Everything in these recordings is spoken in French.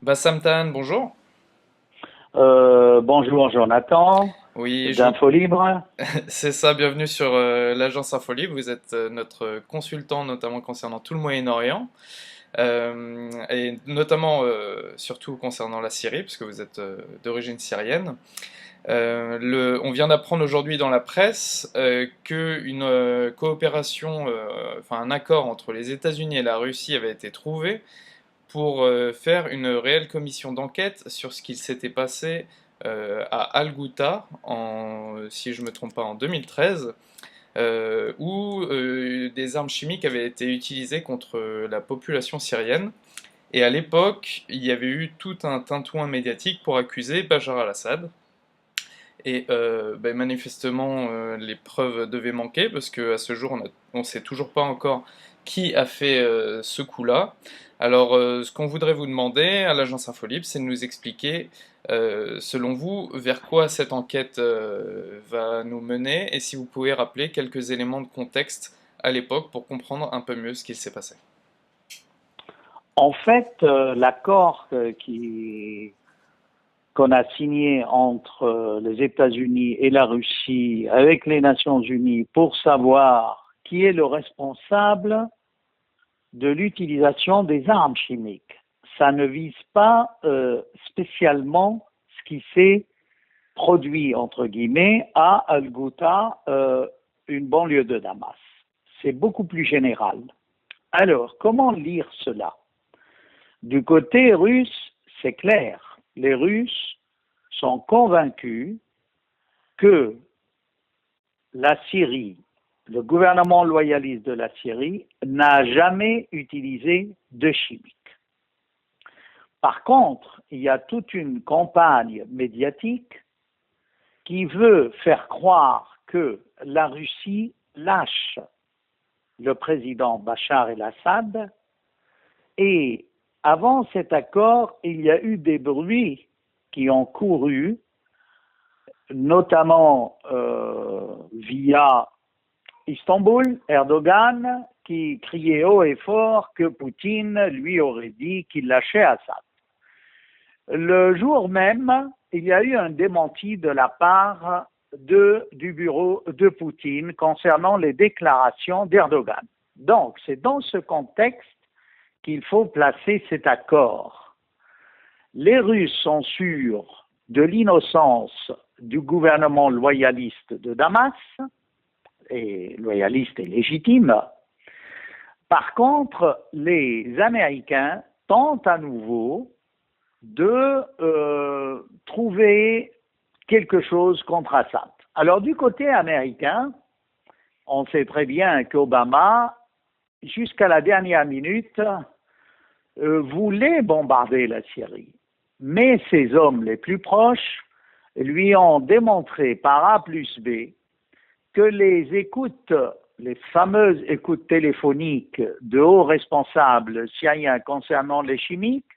Bassam Tan, bonjour. Bonjour Jonathan, Oui, d'Info Libre. c'est ça, bienvenue sur l'agence Infolibre. Vous êtes notre consultant, notamment concernant tout le Moyen-Orient, et notamment, surtout concernant la Syrie, puisque vous êtes d'origine syrienne. On vient d'apprendre aujourd'hui dans la presse qu'une coopération, enfin un accord entre les États-Unis et la Russie avait été trouvé pour faire une réelle commission d'enquête sur ce qu'il s'était passé à Al-Ghouta, si je ne me trompe pas, en 2013, où des armes chimiques avaient été utilisées contre la population syrienne. Et à l'époque, il y avait eu tout un tintouin médiatique pour accuser Bachar al-Assad. Et ben, manifestement, les preuves devaient manquer, parce qu'à ce jour, on ne sait toujours pas encore qui a fait ce coup-là. Alors, ce qu'on voudrait vous demander à l'agence Infolibre, c'est de nous expliquer, selon vous, vers quoi cette enquête va nous mener, et si vous pouvez rappeler quelques éléments de contexte à l'époque pour comprendre un peu mieux ce qu'il s'est passé. En fait, l'accord qu'on a signé entre les États-Unis et la Russie avec les Nations Unies pour savoir qui est le responsable de l'utilisation des armes chimiques, ça ne vise pas spécialement ce qui s'est produit, entre guillemets, à Al-Ghouta, une banlieue de Damas. C'est beaucoup plus général. Alors, comment lire cela? Du côté russe, c'est clair. Les Russes sont convaincus que la Syrie, le gouvernement loyaliste de la Syrie, n'a jamais utilisé de chimiques. Par contre, il y a toute une campagne médiatique qui veut faire croire que la Russie lâche le président Bachar el-Assad. Et avant cet accord, il y a eu des bruits qui ont couru, notamment via Istanbul, Erdogan, qui criait haut et fort que Poutine lui aurait dit qu'il lâchait Assad. Le jour même, il y a eu un démenti de la part du bureau de Poutine concernant les déclarations d'Erdogan. Donc, c'est dans ce contexte qu'il faut placer cet accord. Les Russes sont sûrs de l'innocence du gouvernement loyaliste de Damas, et loyaliste et légitime. Par contre, les Américains tentent à nouveau de trouver quelque chose contre Assad. Alors, du côté américain, on sait très bien qu'Obama, jusqu'à la dernière minute, voulait bombarder la Syrie. Mais ses hommes les plus proches lui ont démontré par A plus B que les fameuses écoutes téléphoniques de hauts responsables syriens concernant les chimiques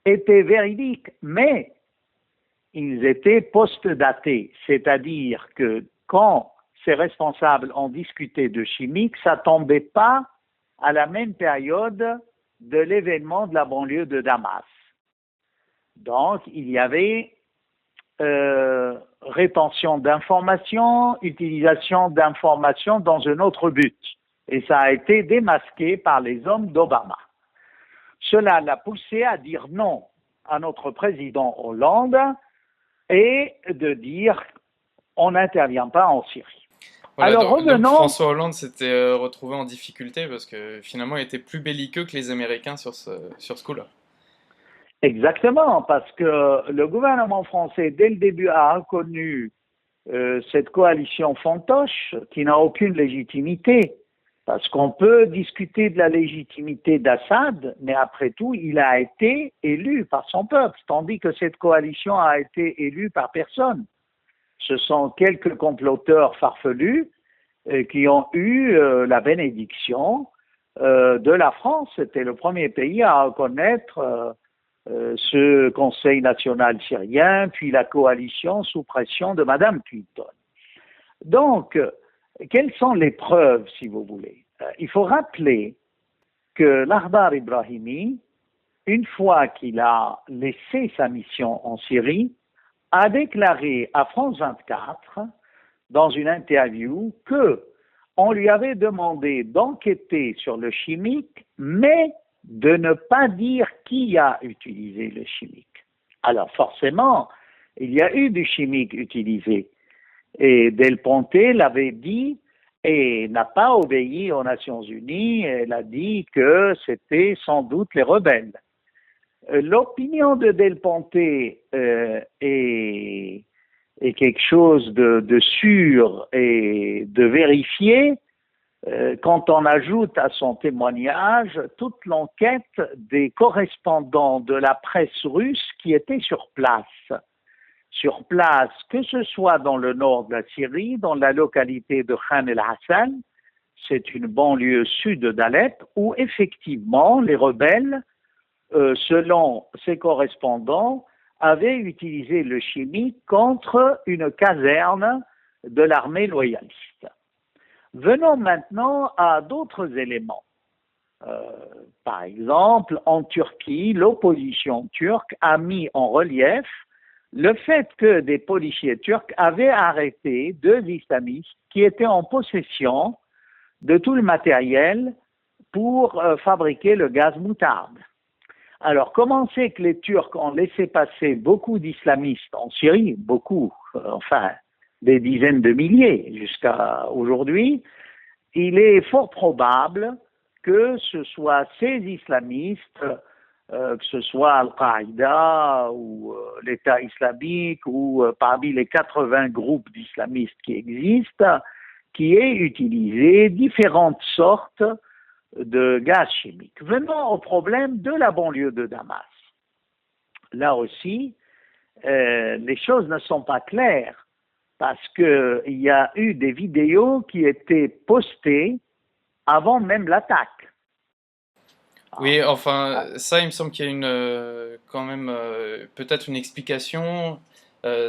étaient véridiques, mais ils étaient post-datés, c'est-à-dire que quand ces responsables ont discuté de chimiques, ça ne tombait pas à la même période de l'événement de la banlieue de Damas. Donc, il y avait rétention d'informations, utilisation d'informations dans un autre but. Et ça a été démasqué par les hommes d'Obama. Cela l'a poussé à dire non à notre président Hollande et de dire on n'intervient pas en Syrie. Voilà, Alors donc revenons. François Hollande s'était retrouvé en difficulté parce que finalement il était plus belliqueux que les Américains sur ce coup-là. Exactement, parce que le gouvernement français, dès le début, a reconnu cette coalition fantoche qui n'a aucune légitimité. Parce qu'on peut discuter de la légitimité d'Assad, mais après tout, il a été élu par son peuple, tandis que cette coalition a été élue par personne. Ce sont quelques comploteurs farfelus qui ont eu la bénédiction de la France. C'était le premier pays à reconnaître ce Conseil national syrien, puis la coalition sous pression de Mme Clinton. Donc, quelles sont les preuves, si vous voulez? Il faut rappeler que l'Akhbar Ibrahimi une fois qu'il a laissé sa mission en Syrie, a déclaré à France 24, dans une interview, que on lui avait demandé d'enquêter sur le chimique, mais de ne pas dire qui a utilisé le chimique. Alors forcément, il y a eu du chimique utilisé. Et Del Ponte l'avait dit et n'a pas obéi aux Nations Unies. Elle a dit que c'était sans doute les rebelles. L'opinion de Del Ponte est quelque chose de sûr et de vérifié quand on ajoute à son témoignage toute l'enquête des correspondants de la presse russe qui étaient sur place. Sur place, que ce soit dans le nord de la Syrie, dans la localité de Khan el-Hassan, c'est une banlieue sud d'Alep, où effectivement les rebelles, selon ces correspondants, avaient utilisé le chimique contre une caserne de l'armée loyaliste. Venons maintenant à d'autres éléments. Par exemple, en Turquie, l'opposition turque a mis en relief le fait que des policiers turcs avaient arrêté 2 islamistes qui étaient en possession de tout le matériel pour fabriquer le gaz moutarde. Alors, comment c'est que les Turcs ont laissé passer beaucoup d'islamistes en Syrie, beaucoup, enfin, des dizaines de milliers jusqu'à aujourd'hui? Il est fort probable que ce soit ces islamistes, que ce soit Al-Qaïda ou l'État islamique ou parmi les 80 groupes d'islamistes qui existent, qui aient utilisé différentes sortes de gaz chimiques. Venons au problème de la banlieue de Damas. Là aussi, les choses ne sont pas claires parce qu'il y a eu des vidéos qui étaient postées avant même l'attaque. Oui, enfin, ça, il me semble qu'il y a quand même peut-être une explication.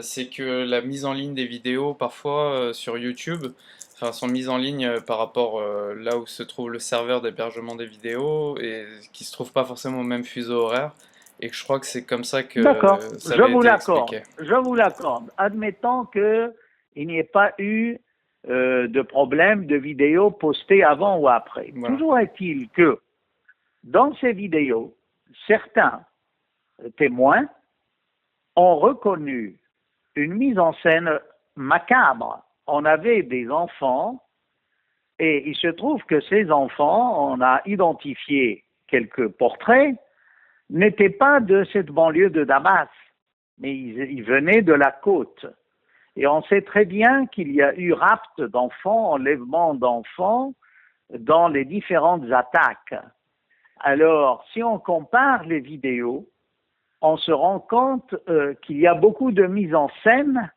C'est que la mise en ligne des vidéos, parfois sur YouTube, enfin, sont mises en ligne par rapport là où se trouve le serveur d'hébergement des vidéos et qui se trouve pas forcément au même fuseau horaire. Et que je crois que c'est comme ça que D'accord, ça avait été expliqué. je vous l'accorde. Admettons qu'il n'y ait pas eu de problème de vidéos postées avant ou après. Voilà. Toujours est-il que dans ces vidéos, certains témoins ont reconnu une mise en scène macabre. On avait des enfants et il se trouve que ces enfants, on a identifié quelques portraits, n'étaient pas de cette banlieue de Damas, mais ils venaient de la côte. Et on sait très bien qu'il y a eu rapt d'enfants, enlèvement d'enfants dans les différentes attaques. Alors, si on compare les vidéos, on se rend compte qu'il y a beaucoup de mise en scène,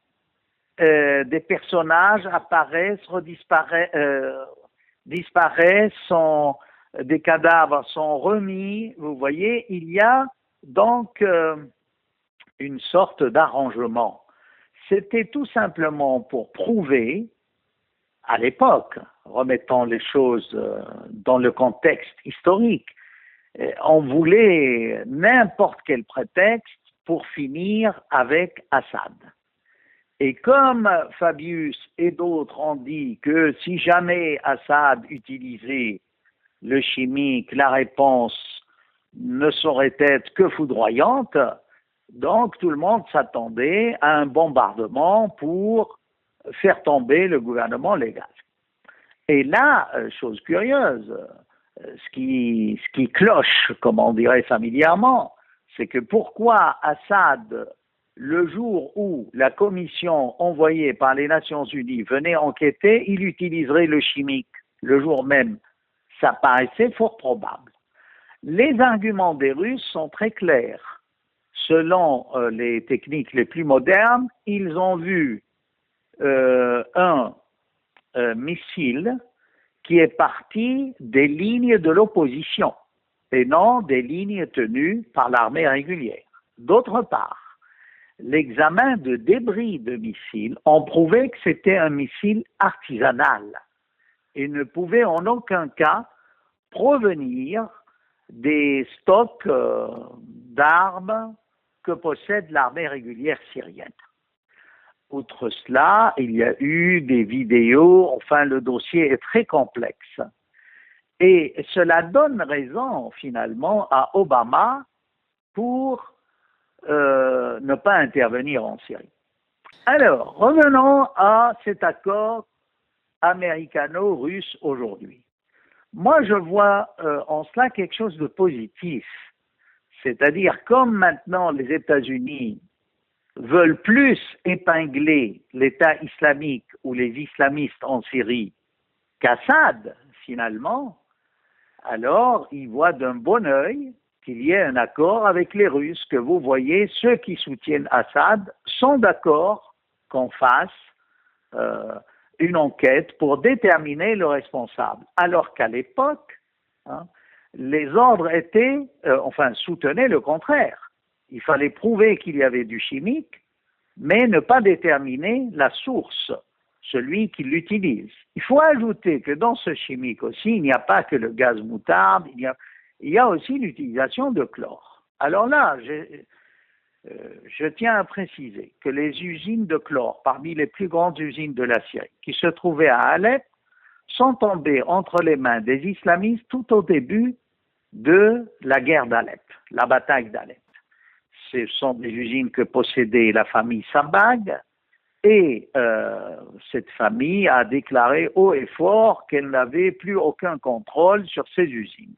des personnages apparaissent, disparaissent, des cadavres sont remis. Vous voyez, il y a donc une sorte d'arrangement. C'était tout simplement pour prouver, à l'époque, remettons les choses dans le contexte historique, on voulait n'importe quel prétexte pour finir avec Assad. Et comme Fabius et d'autres ont dit que si jamais Assad utilisait le chimique, la réponse ne saurait être que foudroyante, donc tout le monde s'attendait à un bombardement pour faire tomber le gouvernement légal. Et là, chose curieuse, ce qui cloche, comme on dirait familièrement, c'est que pourquoi Assad, le jour où la commission envoyée par les Nations Unies venait enquêter, il utiliserait le chimique le jour même? Ça paraissait fort probable. Les arguments des Russes sont très clairs. Selon les techniques les plus modernes, ils ont vu un missile qui est parti des lignes de l'opposition et non des lignes tenues par l'armée régulière. D'autre part, l'examen de débris de missiles ont prouvé que c'était un missile artisanal et ne pouvait en aucun cas provenir des stocks d'armes que possède l'armée régulière syrienne. Outre cela, il y a eu des vidéos, enfin le dossier est très complexe. Et cela donne raison finalement à Obama pour ne pas intervenir en Syrie. Alors, revenons à cet accord américano-russe aujourd'hui. Moi, je vois en cela quelque chose de positif. C'est-à-dire, comme maintenant les États-Unis veulent plus épingler l'État islamique ou les islamistes en Syrie qu'Assad, finalement, alors ils voient d'un bon œil qu'il y ait un accord avec les Russes, que vous voyez, ceux qui soutiennent Assad sont d'accord qu'on fasse une enquête pour déterminer le responsable. Alors qu'à l'époque, les ordres étaient, soutenaient le contraire. Il fallait prouver qu'il y avait du chimique, mais ne pas déterminer la source, celui qui l'utilise. Il faut ajouter que dans ce chimique aussi, il n'y a pas que le gaz moutarde, il y a aussi l'utilisation de chlore. Alors là, je tiens à préciser que les usines de chlore, parmi les plus grandes usines de la Syrie, qui se trouvaient à Alep, sont tombées entre les mains des islamistes tout au début de la guerre d'Alep, la bataille d'Alep. Ce sont des usines que possédait la famille Sabag, et cette famille a déclaré haut et fort qu'elle n'avait plus aucun contrôle sur ces usines.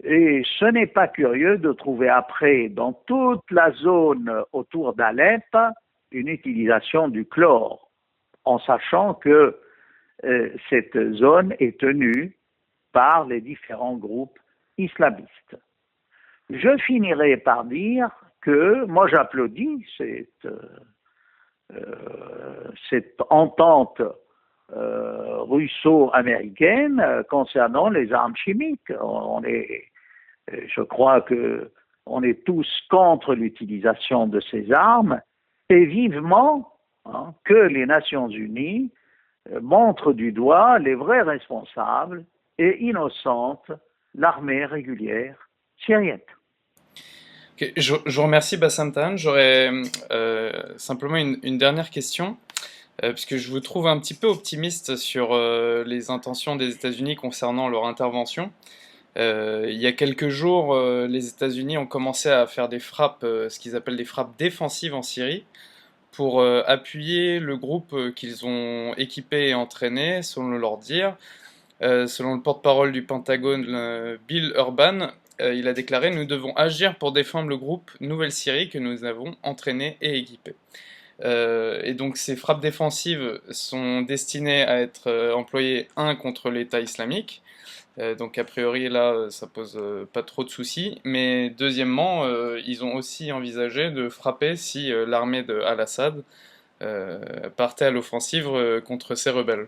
Et ce n'est pas curieux de trouver après, dans toute la zone autour d'Alep, une utilisation du chlore, en sachant que cette zone est tenue par les différents groupes islamistes. Je finirai par dire que moi j'applaudis cette entente russo-américaine concernant les armes chimiques. Je crois que on est tous contre l'utilisation de ces armes et vivement que les Nations Unies montrent du doigt les vrais responsables et innocentent l'armée régulière syrienne. Okay, je vous remercie Bassam Tahan. J'aurais simplement une dernière question, puisque je vous trouve un petit peu optimiste sur les intentions des États-Unis concernant leur intervention. Il y a quelques jours, les États-Unis ont commencé à faire des frappes, ce qu'ils appellent des frappes défensives en Syrie, pour appuyer le groupe qu'ils ont équipé et entraîné, selon leur dire. Selon le porte-parole du Pentagone, Bill Urban, il a déclaré « Nous devons agir pour défendre le groupe Nouvelle-Syrie que nous avons entraîné et équipé ». Et donc ces frappes défensives sont destinées à être employées, contre l'État islamique, donc a priori là ça pose pas trop de soucis, mais deuxièmement ils ont aussi envisagé de frapper si l'armée de Al-Assad partait à l'offensive contre ces rebelles.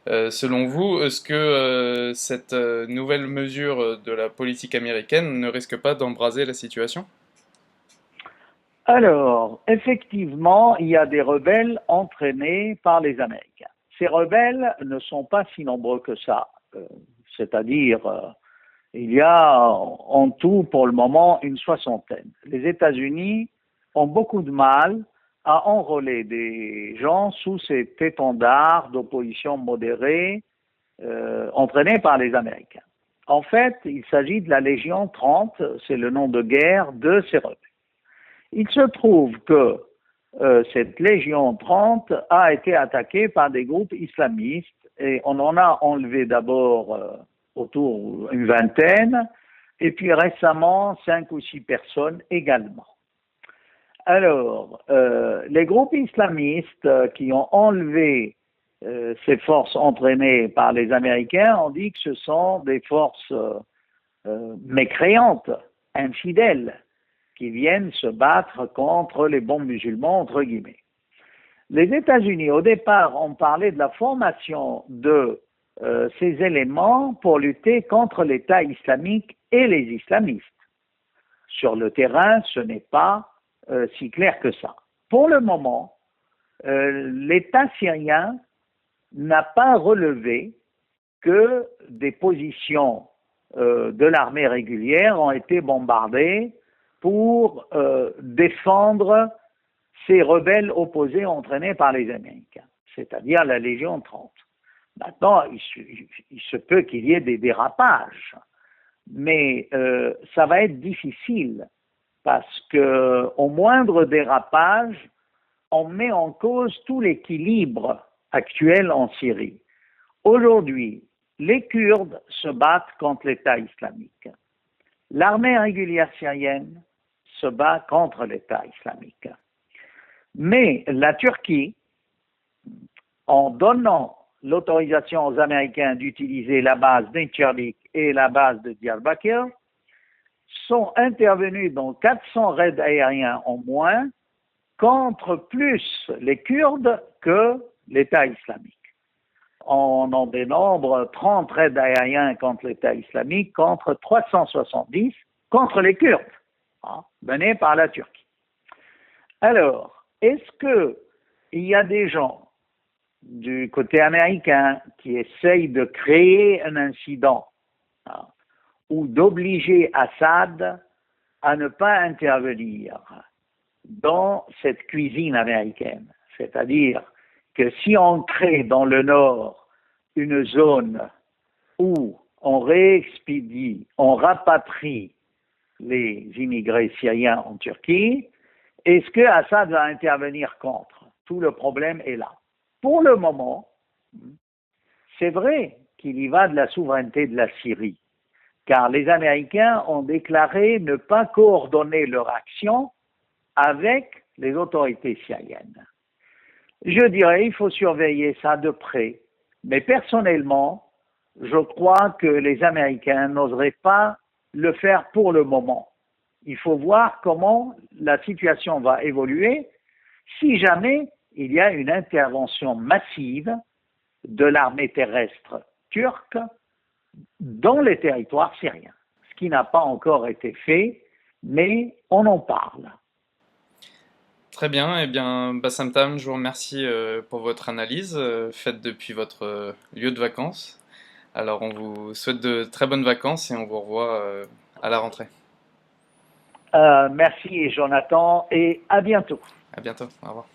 Selon vous, est-ce que cette nouvelle mesure de la politique américaine ne risque pas d'embraser la situation ? Alors, effectivement, il y a des rebelles entraînés par les Américains. Ces rebelles ne sont pas si nombreux que ça. C'est-à-dire, il y a en tout, pour le moment, une soixantaine. Les États-Unis ont beaucoup de mal à enrôler des gens sous cet étendard d'opposition modérée entraînés par les Américains. En fait, il s'agit de la Légion 30, c'est le nom de guerre de ces rebelles. Il se trouve que cette Légion 30 a été attaquée par des groupes islamistes et on en a enlevé d'abord autour d'une vingtaine et puis récemment 5 ou 6 personnes également. Alors, les groupes islamistes qui ont enlevé ces forces entraînées par les Américains ont dit que ce sont des forces mécréantes, infidèles, qui viennent se battre contre les bons musulmans, entre guillemets. Les États-Unis, au départ, ont parlé de la formation de ces éléments pour lutter contre l'État islamique et les islamistes. Sur le terrain, ce n'est pas si clair que ça. Pour le moment, l'État syrien n'a pas relevé que des positions de l'armée régulière ont été bombardés pour défendre ces rebelles opposés entraînés par les Américains, c'est-à-dire la Légion 30. Maintenant, il se peut qu'il y ait des dérapages, mais ça va être difficile parce que au moindre dérapage, on met en cause tout l'équilibre actuel en Syrie. Aujourd'hui, les Kurdes se battent contre l'État islamique. L'armée régulière syrienne se bat contre l'État islamique. Mais la Turquie, en donnant l'autorisation aux Américains d'utiliser la base d'Incirlik et la base de Diyarbakir, sont intervenus dans 400 raids aériens en moins contre plus les Kurdes que l'État islamique. On en dénombre 30 raids aériens contre l'État islamique contre 370 contre les Kurdes, menés par la Turquie. Alors, est-ce qu'il y a des gens du côté américain qui essayent de créer un incident ou d'obliger Assad à ne pas intervenir dans cette cuisine américaine? C'est-à-dire que si on crée dans le nord une zone où on réexpédie, on rapatrie les immigrés syriens en Turquie, est-ce que Assad va intervenir contre? Tout le problème est là. Pour le moment, c'est vrai qu'il y va de la souveraineté de la Syrie, car les Américains ont déclaré ne pas coordonner leur action avec les autorités syriennes. Je dirais, il faut surveiller ça de près, mais personnellement, je crois que les Américains n'oseraient pas le faire pour le moment. Il faut voir comment la situation va évoluer si jamais il y a une intervention massive de l'armée terrestre turque dans les territoires syriens, ce qui n'a pas encore été fait, mais on en parle. Très bien, eh bien, Bassam Tam, je vous remercie pour votre analyse faite depuis votre lieu de vacances. Alors, on vous souhaite de très bonnes vacances et on vous revoit à la rentrée. Merci Jonathan et à bientôt. À bientôt, au revoir.